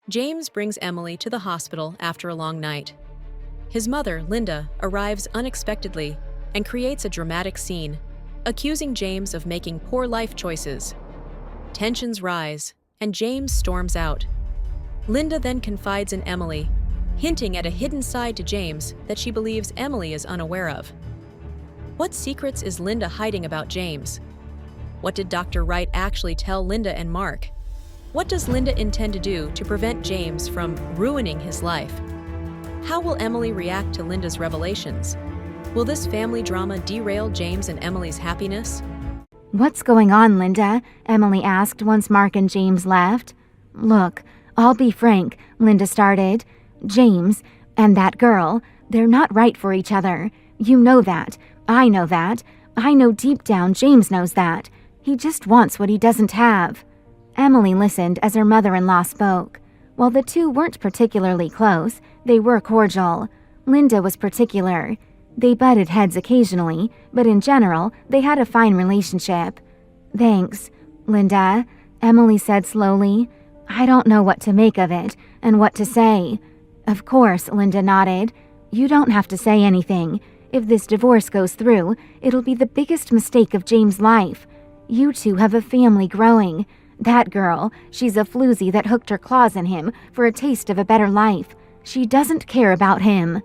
James brings Emily to the hospital after a long night. His mother, Linda, arrives unexpectedly and creates a dramatic scene, accusing James of making poor life choices. Tensions rise, and James storms out. Linda then confides in Emily, hinting at a hidden side to James that she believes Emily is unaware of. What secrets is Linda hiding about James? What did Dr. Wright actually tell Linda and Mark? What does Linda intend to do to prevent James from ruining his life? How will Emily react to Linda's revelations? Will this family drama derail James and Emily's happiness? "What's going on, Linda?" Emily asked once Mark and James left. "Look, I'll be frank," Linda started. "James and that girl, they're not right for each other. You know that. I know that. I know deep down James knows that. He just wants what he doesn't have." Emily listened as her mother-in-law spoke. While the two weren't particularly close, they were cordial. Linda was particular. They butted heads occasionally, but in general, they had a fine relationship. "Thanks, Linda," Emily said slowly. "I don't know what to make of it and what to say." "Of course," Linda nodded. "You don't have to say anything. If this divorce goes through, it'll be the biggest mistake of James' life. You two have a family growing. That girl, she's a floozy that hooked her claws in him for a taste of a better life. She doesn't care about him."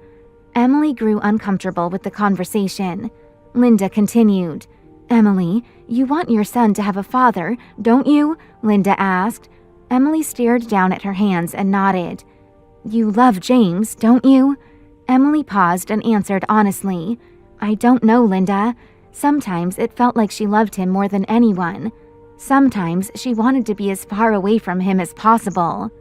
Emily grew uncomfortable with the conversation. Linda continued. "Emily, you want your son to have a father, don't you?" Linda asked. Emily stared down at her hands and nodded. "You love James, don't you?" Emily paused and answered honestly. "I don't know, Linda. Sometimes it felt like she loved him more than anyone. Sometimes she wanted to be as far away from him as possible."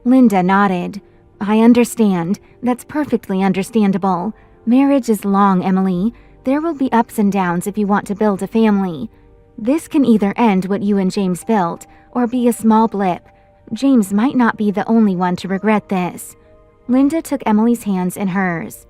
Linda nodded. "I understand. That's perfectly understandable. Marriage is long, Emily. There will be ups and downs if you want to build a family. This can either end what you and James built, or be a small blip. James might not be the only one to regret this." Linda took Emily's hands in hers.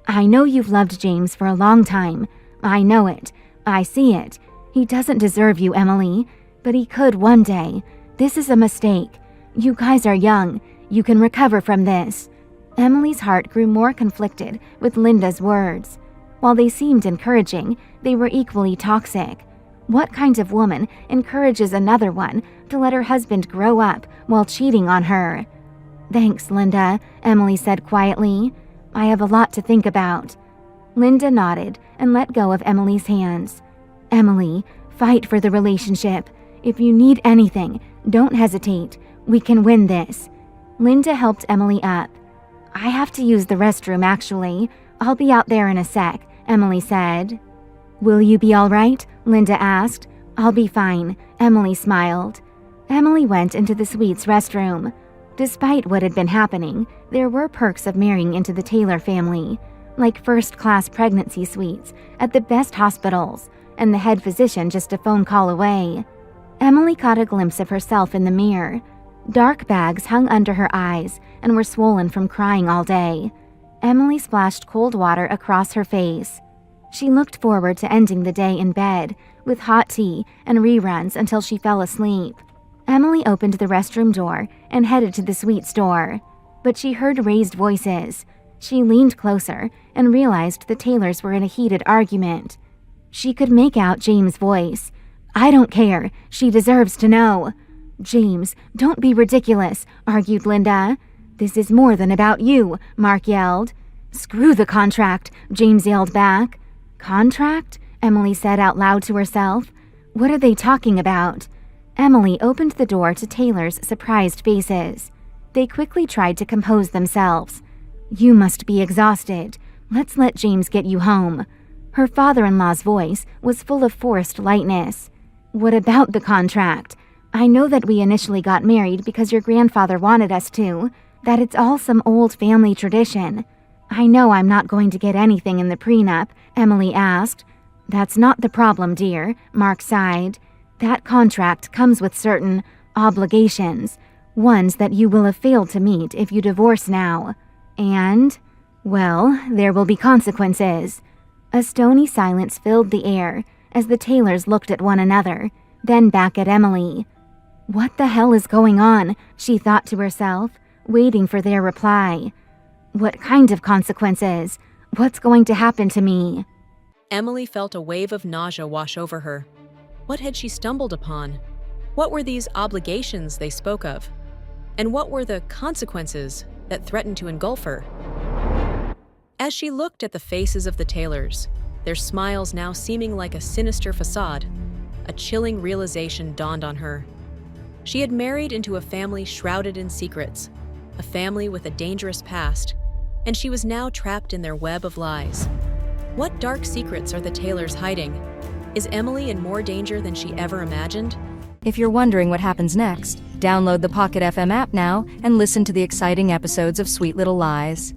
"I know you've loved James for a long time. I know it. I see it. He doesn't deserve you, Emily. But he could one day. This is a mistake. You guys are young. You can recover from this." Emily's heart grew more conflicted with Linda's words. While they seemed encouraging, they were equally toxic. What kind of woman encourages another one to let her husband grow up while cheating on her? "Thanks, Linda," Emily said quietly. "I have a lot to think about." Linda nodded and let go of Emily's hands. "Emily, fight for the relationship. If you need anything, don't hesitate. We can win this." Linda helped Emily up. "I have to use the restroom, actually. I'll be out there in a sec," Emily said. "Will you be all right?" Linda asked. "I'll be fine," Emily smiled. Emily went into the suite's restroom. Despite what had been happening, there were perks of marrying into the Taylor family, like first-class pregnancy suites at the best hospitals, and the head physician just a phone call away. Emily caught a glimpse of herself in the mirror. Dark bags hung under her eyes and were swollen from crying all day. Emily splashed cold water across her face. She looked forward to ending the day in bed, with hot tea and reruns until she fell asleep. Emily opened the restroom door and headed to the suite's door, but she heard raised voices. She leaned closer and realized the Taylors were in a heated argument. She could make out James' voice. "I don't care. She deserves to know." "James, don't be ridiculous," argued Linda. "This is more than about you," Mark yelled. "Screw the contract," James yelled back. "Contract?" Emily said out loud to herself. "What are they talking about?" Emily opened the door to Taylor's surprised faces. They quickly tried to compose themselves. "You must be exhausted. Let's let James get you home." Her father-in-law's voice was full of forced lightness. "What about the contract? I know that we initially got married because your grandfather wanted us to, that it's all some old family tradition. I know I'm not going to get anything in the prenup," Emily asked. "That's not the problem, dear," Mark sighed. "That contract comes with certain obligations, ones that you will have failed to meet if you divorce now. And, well, there will be consequences." A stony silence filled the air as the Taylors looked at one another, then back at Emily. "What the hell is going on?" she thought to herself. waiting for their reply. What kind of consequences? What's going to happen to me? Emily felt a wave of nausea wash over her. What had she stumbled upon? What were these obligations they spoke of? And what were the consequences that threatened to engulf her? As she looked at the faces of the Taylors, their smiles now seeming like a sinister facade, a chilling realization dawned on her. She had married into a family shrouded in secrets, a family with a dangerous past, and she was now trapped in their web of lies. What dark secrets are the Taylors hiding? Is Emily in more danger than she ever imagined? If you're wondering what happens next, download the Pocket FM app now and listen to the exciting episodes of Sweet Little Lies.